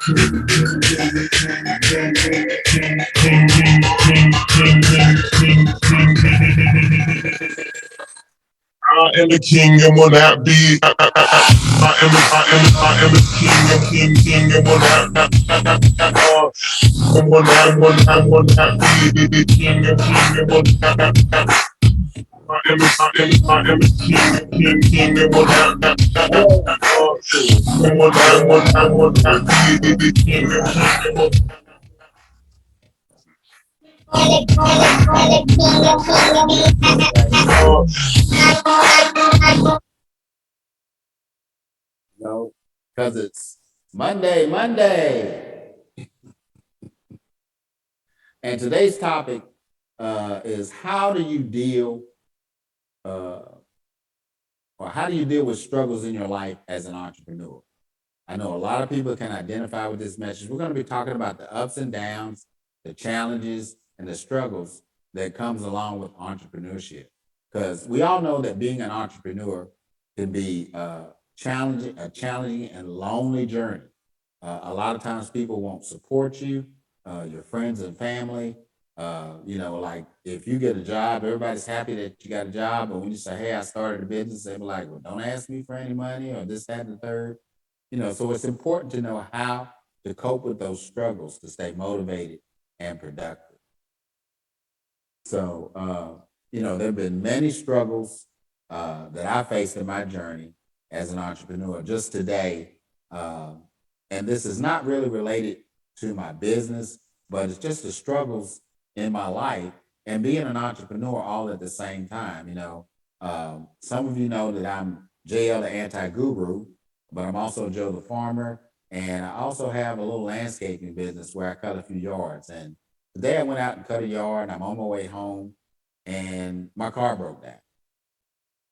I am the king and will not be. I am the king and will not be. King and will not. I am the king and will not. Will not be. King and will No, because it's Monday. And today's topic is how do you deal uh, or how do you deal with struggles in your life as an entrepreneur? I know a lot of people can identify with this message. We're going to be talking about the ups and downs, the challenges, and the struggles that comes along with entrepreneurship. Because we all know that being an entrepreneur can be challenging and lonely journey. A lot of times people won't support you, your friends and family. Like if you get a job, everybody's happy that you got a job. But when you say, hey, I started a business, they be like, well, don't ask me for any money or this, that, and the third. So it's important to know how to cope with those struggles to stay motivated and productive. So, there have been many struggles that I faced in my journey as an entrepreneur. Just today, and this is not really related to my business, but it's just the struggles in my life and being an entrepreneur all at the same time. Some of you know that I'm JL the anti-guru, but I'm also Joe the farmer, and I also have a little landscaping business where I cut a few yards. And today I went out and cut a yard, and I'm on my way home, and my car broke down.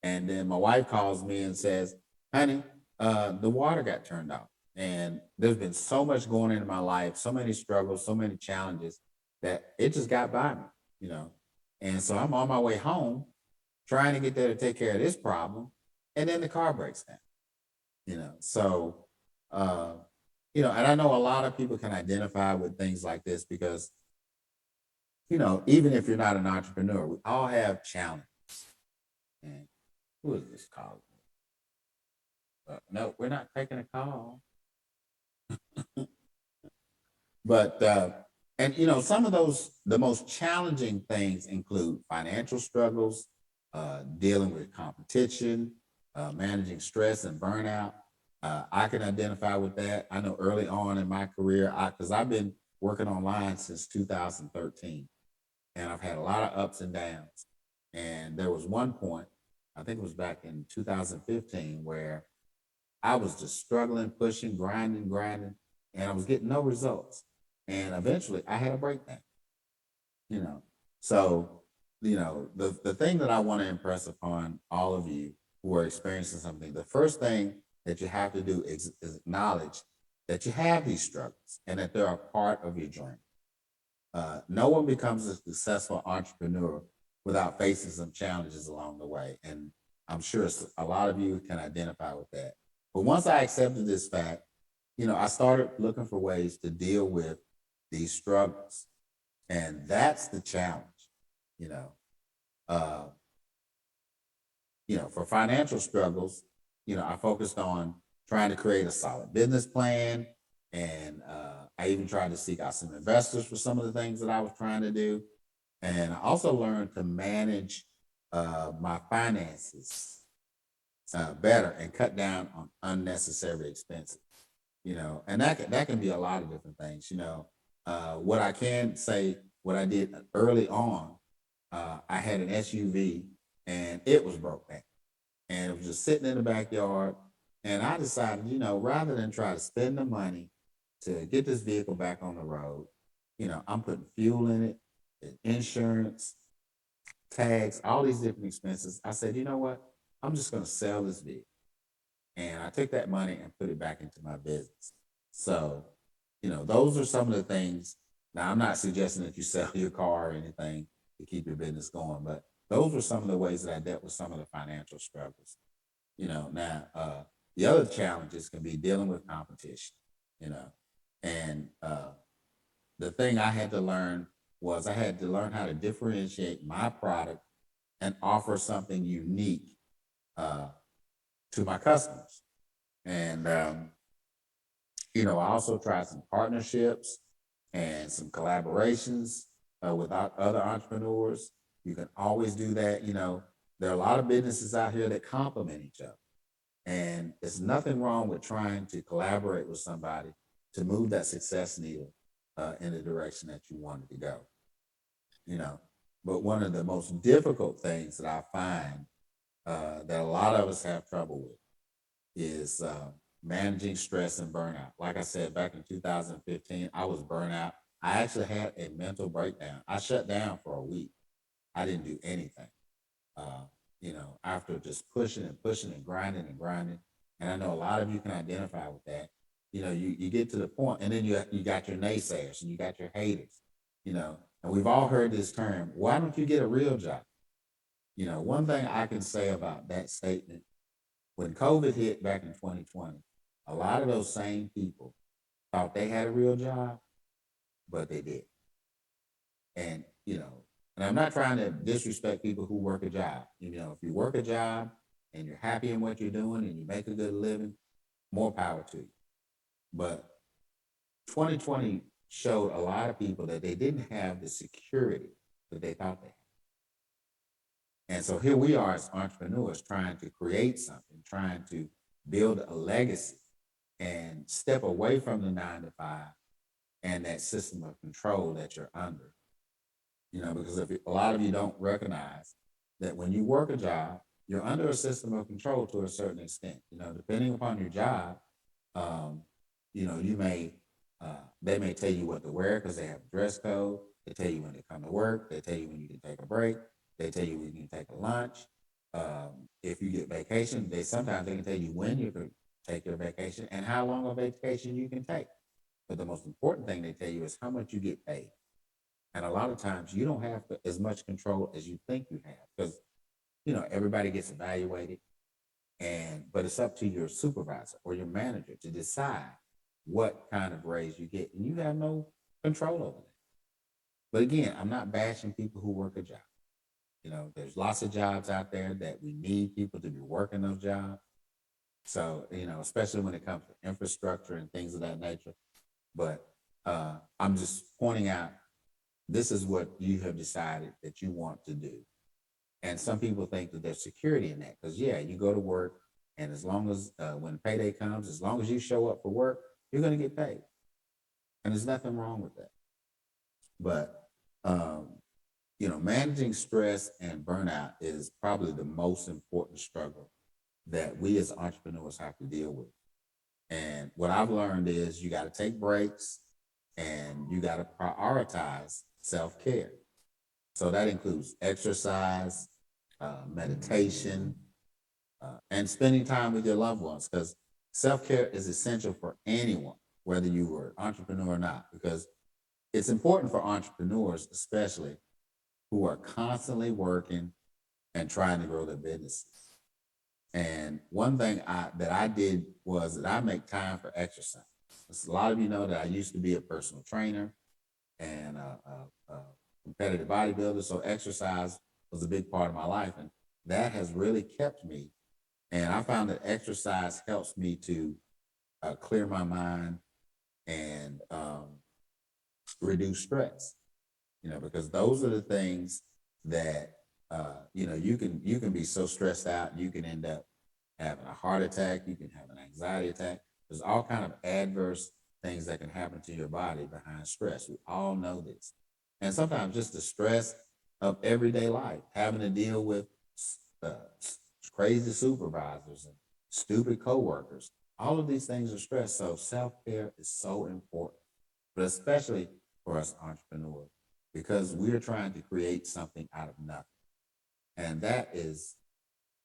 And then my wife calls me and says, honey, the water got turned off. And there's been so much going into my life, so many struggles, so many challenges that it just got by me, you know. And so I'm on my way home trying to get there to take care of this problem. And then the car breaks down, you know. So, uh, and I know a lot of people can identify with things like this because, even if you're not an entrepreneur, we all have challenges. And who is this calling? No, we're not taking a call. But some of the most challenging things include financial struggles, dealing with competition, managing stress and burnout. I can identify with that. I know early on in my career, because I've been working online since 2013, and I've had a lot of ups and downs. And there was one point, I think it was back in 2015, where I was just struggling, pushing, grinding, and I was getting no results. And eventually I had a breakdown, you know. So, the thing that I want to impress upon all of you who are experiencing something, the first thing that you have to do is acknowledge that you have these struggles and that they're a part of your journey. No one becomes a successful entrepreneur without facing some challenges along the way. And I'm sure a lot of you can identify with that. But once I accepted this fact, I started looking for ways to deal with these struggles. And that's the challenge, you know. Uh, for financial struggles, I focused on trying to create a solid business plan. And I even tried to seek out some investors for some of the things that I was trying to do. And I also learned to manage my finances better and cut down on unnecessary expenses. And that can be a lot of different things. What I can say, what I did early on, I had an SUV and it was broke down, and it was just sitting in the backyard. And I decided, rather than try to spend the money to get this vehicle back on the road, I'm putting fuel in it, insurance, tags, all these different expenses. I said, you know what? I'm just going to sell this vehicle. And I took that money and put it back into my business. So, those are some of the things. Now, I'm not suggesting that you sell your car or anything to keep your business going, but those were some of the ways that I dealt with some of the financial struggles. Now, the other challenges can be dealing with competition, you know, the thing I had to learn was I had to learn how to differentiate my product and offer something unique uh, to my customers. And I also tried some partnerships and some collaborations with other entrepreneurs. You can always do that. There are a lot of businesses out here that complement each other. And there's nothing wrong with trying to collaborate with somebody to move that success needle in the direction that you wanted to go. You know, but one of the most difficult things that I find that a lot of us have trouble with is managing stress and burnout. Like I said, back in 2015, I was burnout. I actually had a mental breakdown. I shut down for a week. I didn't do anything. Uh, after just pushing and pushing and grinding and grinding. And I know a lot of you can identify with that. You get to the point, and then you got your naysayers and you got your haters. And we've all heard this term. Why don't you get a real job? One thing I can say about that statement, when COVID hit back in 2020, a lot of those same people thought they had a real job, but they did. And, and I'm not trying to disrespect people who work a job. If you work a job and you're happy in what you're doing and you make a good living, more power to you. But 2020 showed a lot of people that they didn't have the security that they thought they had. And so here we are as entrepreneurs trying to create something, trying to build a legacy and step away from the 9 to 5 and that system of control that you're under. Because if a lot of you don't recognize that when you work a job, you're under a system of control to a certain extent. Depending upon your job, um, you may they may tell you what to wear because they have a dress code. They tell you when to come to work. They tell you when you can take a break. They tell you when you can take a lunch. If you get vacation, they can tell you when you can take your vacation and how long a vacation you can take. But the most important thing they tell you is how much you get paid. And a lot of times you don't have as much control as you think you have because, everybody gets evaluated but it's up to your supervisor or your manager to decide what kind of raise you get. And you have no control over that. But again, I'm not bashing people who work a job. There's lots of jobs out there that we need people to be working those jobs. So, especially when it comes to infrastructure and things of that nature. But I'm just pointing out this is what you have decided that you want to do. And some people think that there's security in that because, yeah, you go to work, and as long as when payday comes, as long as you show up for work, you're going to get paid. And there's nothing wrong with that. But, managing stress and burnout is probably the most important struggle that we as entrepreneurs have to deal with. And what I've learned is you got to take breaks and you got to prioritize self care. So that includes exercise, meditation, and spending time with your loved ones because self care is essential for anyone, whether you were an entrepreneur or not, because it's important for entrepreneurs, especially who are constantly working and trying to grow their businesses. And one thing that I did was that I make time for exercise. A lot of you know that I used to be a personal trainer and a competitive bodybuilder, so exercise was a big part of my life, and that has really kept me. And I found that exercise helps me to clear my mind and reduce stress. Because those are the things that you can be so stressed out, you can end up having a heart attack, you can have an anxiety attack. There's all kind of adverse things that can happen to your body behind stress. We all know this. And sometimes just the stress of everyday life, having to deal with uh, crazy supervisors and stupid coworkers. All of these things are stress. So self-care is so important, but especially for us entrepreneurs, because we're trying to create something out of nothing. And that is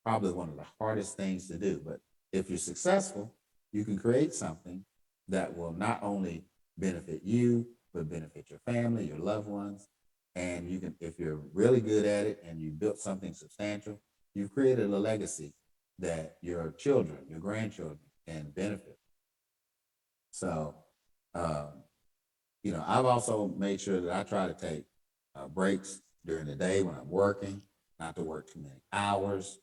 probably one of the hardest things to do. But if you're successful, you can create something that will not only benefit you, but benefit your family, your loved ones. And you can, if you're really good at it and you built something substantial, you've created a legacy that your children, your grandchildren can benefit. So, um, I've also made sure that I try to take breaks during the day when I'm working, not to work too many hours,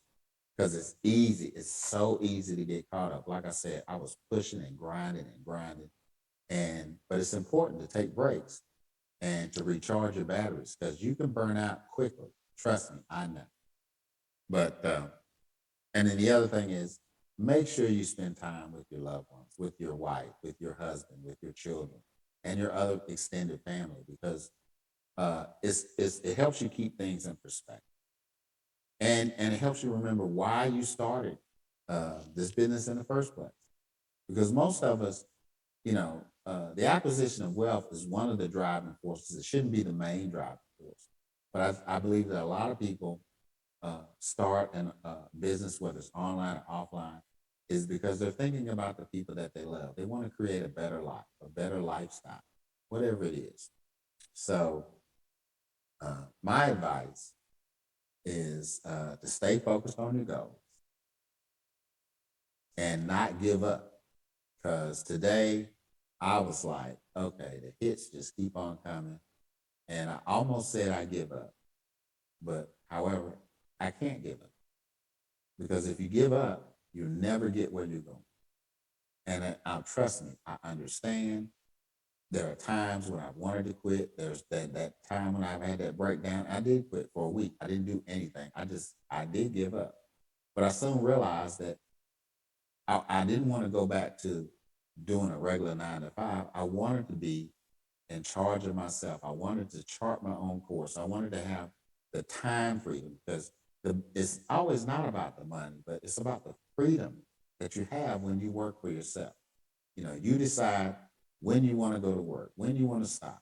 because it's easy. It's so easy to get caught up. Like I said, I was pushing and grinding, but it's important to take breaks and to recharge your batteries because you can burn out quickly. Trust me, I know. But and then the other thing is make sure you spend time with your loved ones, with your wife, with your husband, with your children, and your other extended family because it helps you keep things in perspective, and it helps you remember why you started this business in the first place. Because most of us, the acquisition of wealth is one of the driving forces. It shouldn't be the main driving force, but I believe that a lot of people start a business, whether it's online or offline, is because they're thinking about the people that they love. They want to create a better life, a better lifestyle, whatever it is. So, my advice is to stay focused on your goals and not give up. Because today I was like, okay, the hits just keep on coming. And I almost said I give up. But however, I can't give up. Because if you give up, you'll never get where you're going. And trust me, I understand. There are times when I wanted to quit. There's that time when I've had that breakdown. I did quit for a week. I didn't do anything. I did give up. But I soon realized that I didn't want to go back to doing a regular 9 to 5. I wanted to be in charge of myself. I wanted to chart my own course. I wanted to have the time freedom because it's always not about the money, but it's about the freedom that you have when you work for yourself. You decide when you want to go to work, when you want to stop.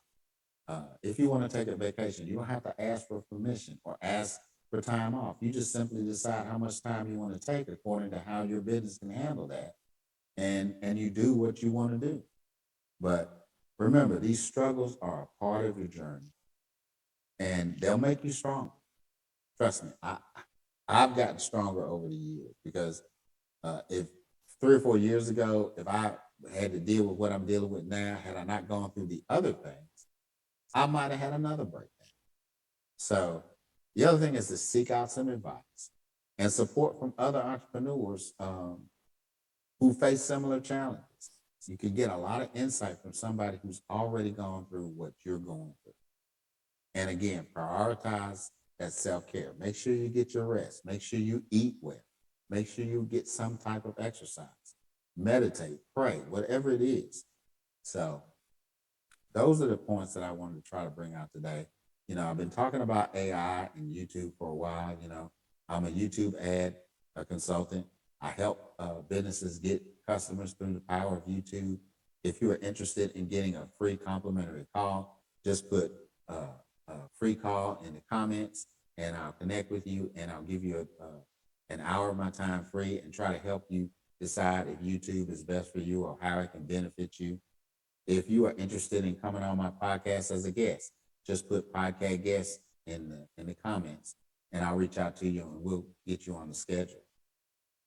If you want to take a vacation, you don't have to ask for permission or ask for time off. You just simply decide how much time you want to take according to how your business can handle that, and you do what you want to do. But remember, these struggles are a part of your journey, and they'll make you stronger. Trust me, I've gotten stronger over the years because if 3 or 4 years ago, if I had to deal with what I'm dealing with now, had I not gone through the other things, I might have had another breakdown. So the other thing is to seek out some advice and support from other entrepreneurs who face similar challenges. You can get a lot of insight from somebody who's already gone through what you're going through. And again, prioritize that self care. Make sure you get your rest. Make sure you eat well. Make sure you get some type of exercise. Meditate, pray, whatever it is. So, those are the points that I wanted to try to bring out today. I've been talking about AI and YouTube for a while. I'm a YouTube ad consultant. I help businesses get customers through the power of YouTube. If you are interested in getting a free complimentary call, just put a free call in the comments and I'll connect with you and I'll give you an hour of my time free and try to help you decide if YouTube is best for you or how it can benefit you. If you are interested in coming on my podcast as a guest, just put podcast guest in the comments, and I'll reach out to you and we'll get you on the schedule.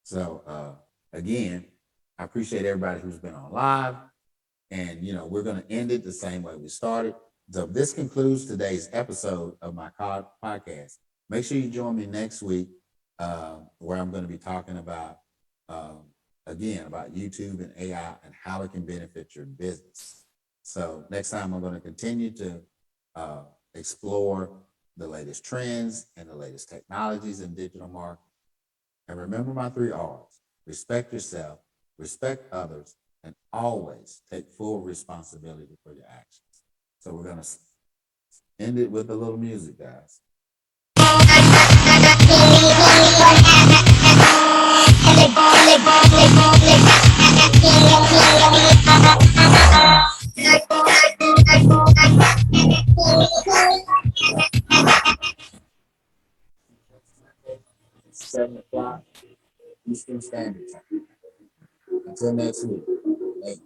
So again, I appreciate everybody who's been on live, and we're going to end it the same way we started. So this concludes today's episode of my podcast. Make sure you join me next week, where I'm going to be talking about again about YouTube and AI and how it can benefit your business. So next time I'm going to continue to explore the latest trends and the latest technologies in digital marketing. And remember my 3 R's: respect yourself, respect others, and always take full responsibility for your actions. So we're going to end it with a little music, guys. It's 7 o'clock Eastern Standard Time. Until next week. Later.